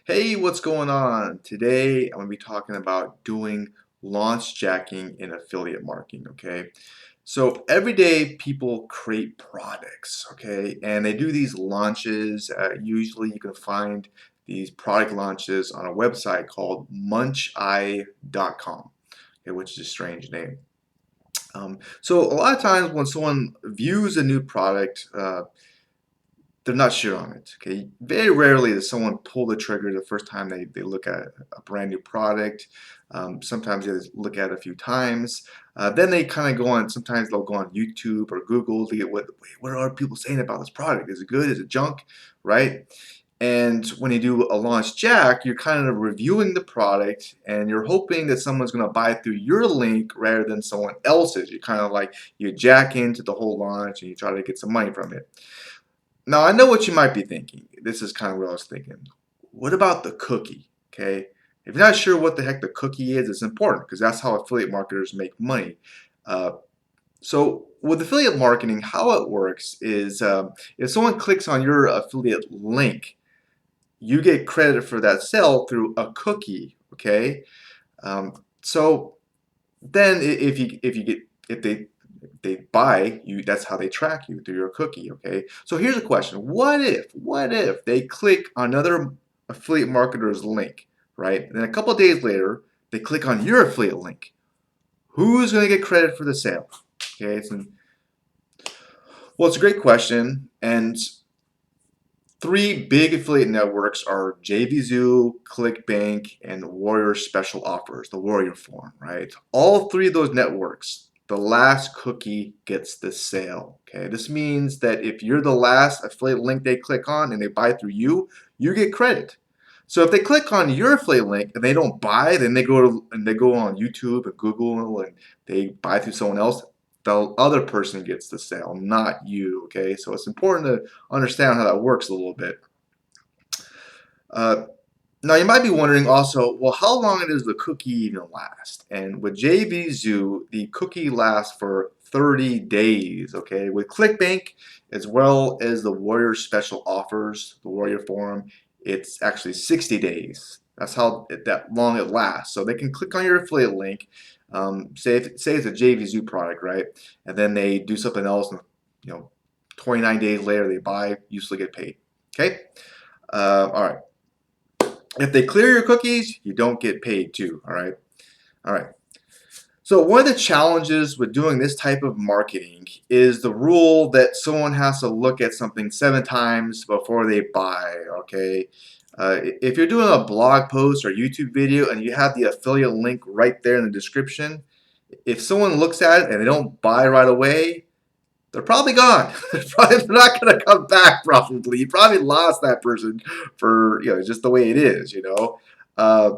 Hey, what's going on? Today I'm going to be talking about doing launch jacking in affiliate marketing, okay? So every day people create products, okay? And they do these launches. Usually you can find these product launches on a website called muncheye.com, okay, which is a strange name. So a lot of times when someone views a new product, they're not sure on it. Okay, very rarely does someone pull the trigger the first time they look at a brand new product. Sometimes they look at it a few times. Then they kind of go on. Sometimes they'll go on YouTube or Google to get what are people saying about this product? Is it good? Is it junk? Right? And when you do a launch jack, you're kind of reviewing the product and you're hoping that someone's going to buy through your link rather than someone else's. You kind of like you jack into the whole launch and you try to get some money from it. Now, I know what you might be thinking. This is kind of what I was thinking. What about the cookie? Okay. If you're not sure what the heck the cookie is, it's important because that's how affiliate marketers make money. Uh, so, with affiliate marketing, how it works is if someone clicks on your affiliate link, you get credit for that sale through a cookie. Okay. So then if they buy you, that's how they track you through your cookie. Okay, so here's a question: what if they click on another affiliate marketer's link, right? And then a couple of days later they click on your affiliate link? Who's going to get credit for the sale? Okay, well, it's a great question. And three big affiliate networks are JVZoo, Clickbank, and Warrior Special Offers, the Warrior Form, right? All three of those networks, the last cookie gets the sale, okay? This means that if you're the last affiliate link they click on and they buy through you, you get credit. So if they click on your affiliate link and they don't buy, then they go on YouTube and Google and they buy through someone else, the other person gets the sale, not you, okay? So it's important to understand how that works a little bit. Uh, Now you might be wondering also, well, how long does the cookie even last? And with JVZoo, the cookie lasts for 30 days, okay? With ClickBank, as well as the Warrior Special Offers, the Warrior Forum, it's actually 60 days. That's how that long it lasts. So they can click on your affiliate link, say it's a JVZoo product, right? And then they do something else, and 29 days later they buy, usually get paid. Okay. All right. If they clear your cookies, you don't get paid too. All right. All right. So one of the challenges with doing this type of marketing is the rule that someone has to look at something 7 times before they buy. Okay. If you're doing a blog post or YouTube video and you have the affiliate link right there in the description, if someone looks at it and they don't buy right away, they're probably gone. They're not going to come back. Probably, you probably lost that person for just the way it is. Uh,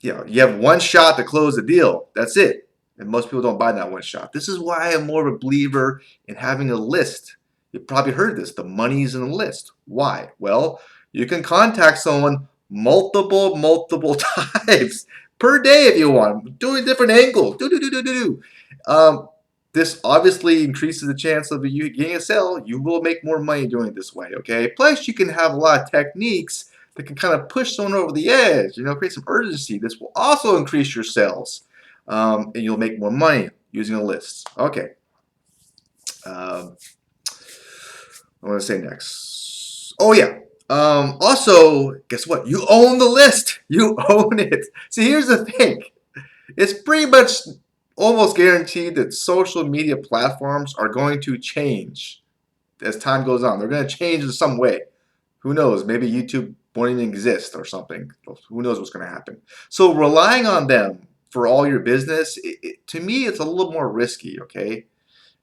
you have one shot to close the deal. That's it. And most people don't buy that one shot. This is why I'm more of a believer in having a list. You've probably heard this. The money's in the list. Why? Well, you can contact someone multiple times per day if you want, doing different angles. Um, this obviously increases the chance of you getting a sale. You will make more money doing it this way, okay? Plus, you can have a lot of techniques that can kind of push someone over the edge, create some urgency. This will also increase your sales, and you'll make more money using a list. Okay. Um, I want to say next. Oh, yeah. Also, guess what? You own the list. You own it. See, here's the thing. It's pretty much almost guaranteed that social media platforms are going to change as time goes on. They're going to change in some way. Who knows? Maybe YouTube won't even exist or something. Who knows what's going to happen? So relying on them for all your business, to me, it's a little more risky. Okay,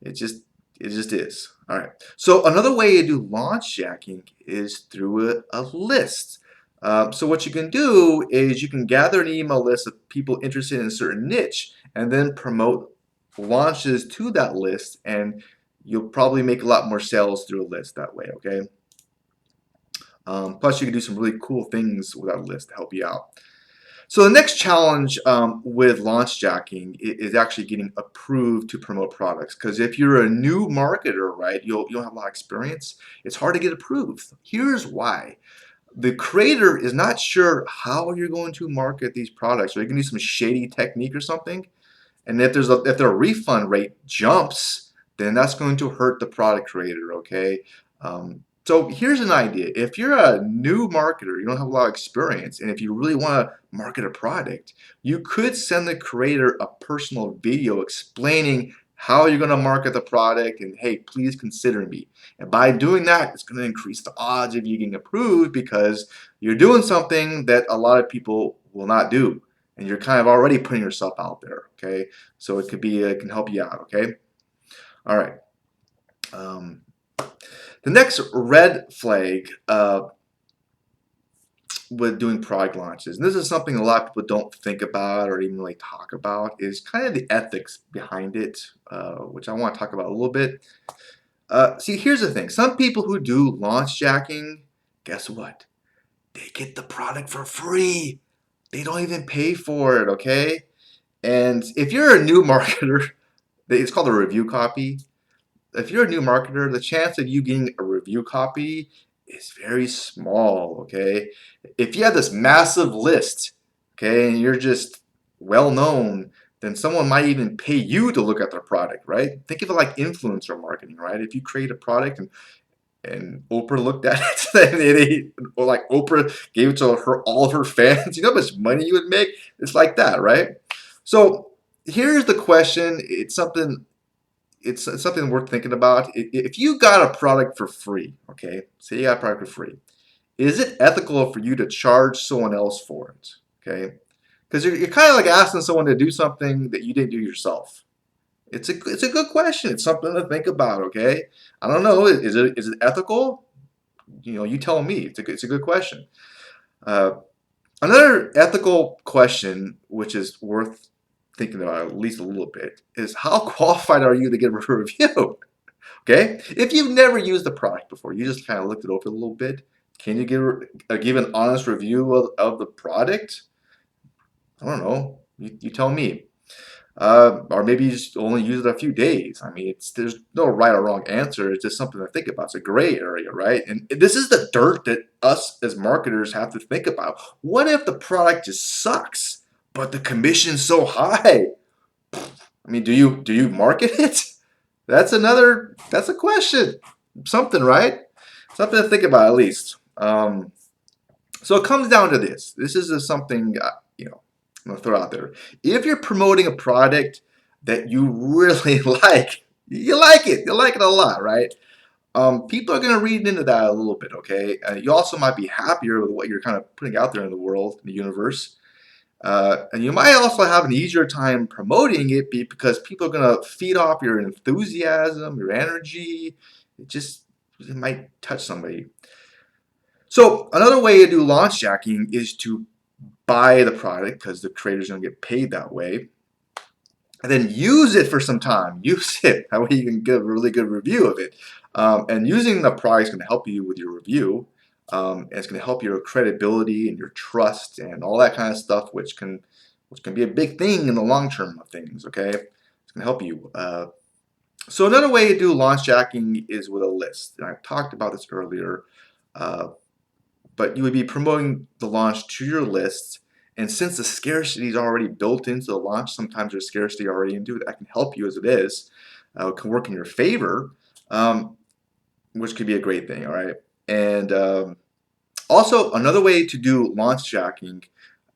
it just it just is. All right. So another way to do launch jacking is through a list. So what you can do is you can gather an email list of people interested in a certain niche and then promote launches to that list, and you'll probably make a lot more sales through a list that way. Okay. Plus, you can do some really cool things with that list to help you out. So the next challenge with launch jacking is actually getting approved to promote products. Because if you're a new marketer, right, you don't have a lot of experience, it's hard to get approved. Here's why. the creator is not sure how you're going to market these products. Are you going to do some shady technique or something? And if their refund rate jumps, then that's going to hurt the product creator, okay? So here's an idea. If you're a new marketer, you don't have a lot of experience, and if you really want to market a product, you could send the creator a personal video explaining how you're going to market the product and, hey, please consider me. And by doing that, it's going to increase the odds of you getting approved because you're doing something that a lot of people will not do. And you're kind of already putting yourself out there, okay? So it can help you out, okay? All right. The next red flag with doing product launches, and this is something a lot of people don't think about or even really talk about, is kind of the ethics behind it, which I want to talk about a little bit. See, here's the thing. Some people who do launch jacking, guess what? They get the product for free. They don't even pay for it, okay? And if you're a new marketer, it's called a review copy. If you're a new marketer, the chance of you getting a review copy is very small, okay? If you have this massive list, okay, and you're just well known, then someone might even pay you to look at their product, right? Think of it like influencer marketing, right? If you create a product and Oprah looked at it, or like Oprah gave it to all of her fans, you know how much money you would make? It's like that, right? So here's the question. It's something worth thinking about. If you got a product for free, okay, say you got a product for free, is it ethical for you to charge someone else for it? Okay, because you're kind of like asking someone to do something that you didn't do yourself. It's a good question. It's something to think about. Okay, I don't know. Is it ethical? You know, you tell me. It's a good question. Uh, Another ethical question, which is worth thinking about at least a little bit, is how qualified are you to give a review? Okay, if you've never used the product before, you just kind of looked it over a little bit. Can you give an honest review of the product? I don't know. You tell me. Or maybe you just only use it a few days. I mean, there's no right or wrong answer. It's just something to think about. It's a gray area, right? And this is the dirt that us as marketers have to think about. What if the product just sucks, but the commission's so high? I mean, do you market it? That's a question. Something, right? Something to think about at least. So it comes down to this. This is just something I'm gonna throw out there. If you're promoting a product that you really like, you like it a lot, right? People are gonna read into that a little bit, okay? You also might be happier with what you're kind of putting out there in the world, in the universe. And you might also have an easier time promoting it because people are going to feed off your enthusiasm, your energy. It might touch somebody. So another way to do launch jacking is to buy the product because the creator's going to get paid that way. And then use it for some time. Use it. That way you can get a really good review of it. And using the product is going to help you with your review. And it's going to help your credibility and your trust and all that kind of stuff, which can be a big thing in the long term of things. Okay, it's going to help you. So another way to do launch jacking is with a list. And I talked about this earlier, but you would be promoting the launch to your list. And since the scarcity is already built into the launch, sometimes there's scarcity already into it. That can help you as it is. It can work in your favor, which could be a great thing. All right. And also, another way to do launch jacking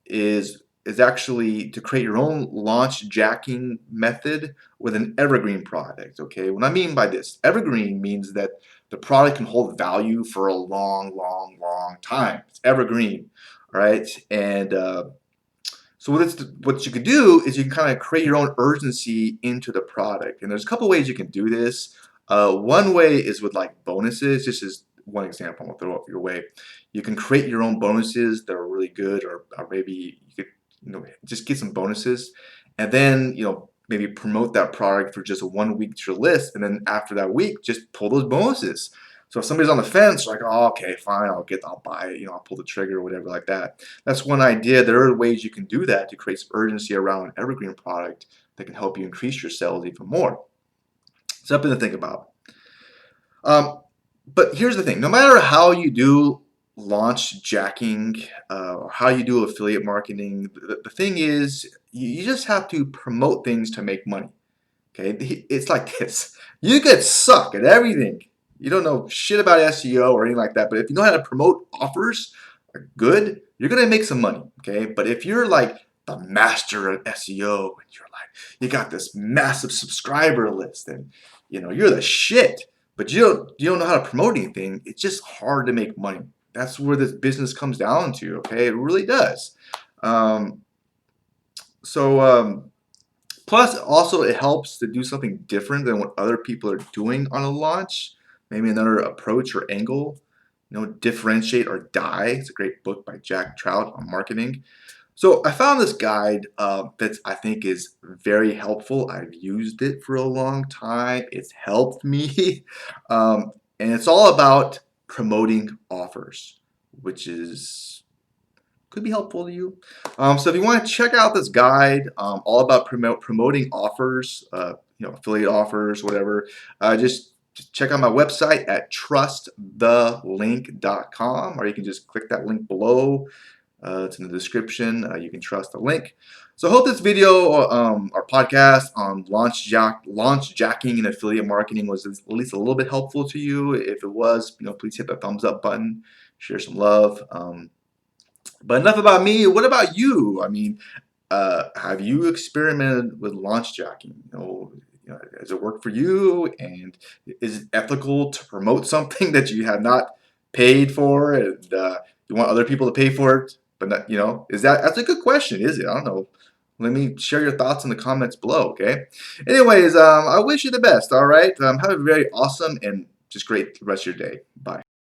is actually to create your own launch jacking method with an evergreen product. Okay, what I mean by this, evergreen means that the product can hold value for a long, long, long time. It's evergreen, all right? And so what you could do is you can kind of create your own urgency into the product. And there's a couple ways you can do this. One way is with like bonuses. This is one example I'll throw up your way. You can create your own bonuses that are really good, or maybe you could just get some bonuses, and then maybe promote that product for just 1 week to your list, and then after that week, just pull those bonuses. So if somebody's on the fence, like, oh, okay, fine, I'll buy it, I'll pull the trigger or whatever like that. That's one idea. There are ways you can do that to create some urgency around an evergreen product that can help you increase your sales even more. Something to think about. But here's the thing, no matter how you do launch jacking, or how you do affiliate marketing. The thing is, you just have to promote things to make money. Okay, it's like this. You could suck at everything. You don't know shit about SEO or anything like that, but if you know how to promote offers good, you're gonna make some money. Okay, but if you're like the master of SEO and you're like you got this massive subscriber list and you're the shit, but you don't know how to promote anything, it's just hard to make money. That's where this business comes down to. Okay, it really does. Um, so plus, also, it helps to do something different than what other people are doing on a launch. Maybe another approach or angle. Differentiate or die. It's a great book by Jack Trout on marketing. So I found this guide that I think is very helpful. I've used it for a long time. It's helped me. And it's all about promoting offers, which could be helpful to you. So if you want to check out this guide, all about promoting offers, affiliate offers, whatever, just check out my website at trustthelink.com, or you can just click that link below. It's in the description. You can trust the link. So I hope this video or podcast on launch jacking and affiliate marketing was at least a little bit helpful to you. If it was, please hit the thumbs up button, share some love. But enough about me. What about you? I mean, have you experimented with launch jacking? Does it work for you? And is it ethical to promote something that you have not paid for, and you want other people to pay for it? But not, that's a good question, is it? I don't know. Let me share your thoughts in the comments below. Okay. Anyways, I wish you the best. All right. Have a very awesome and just great rest of your day. Bye.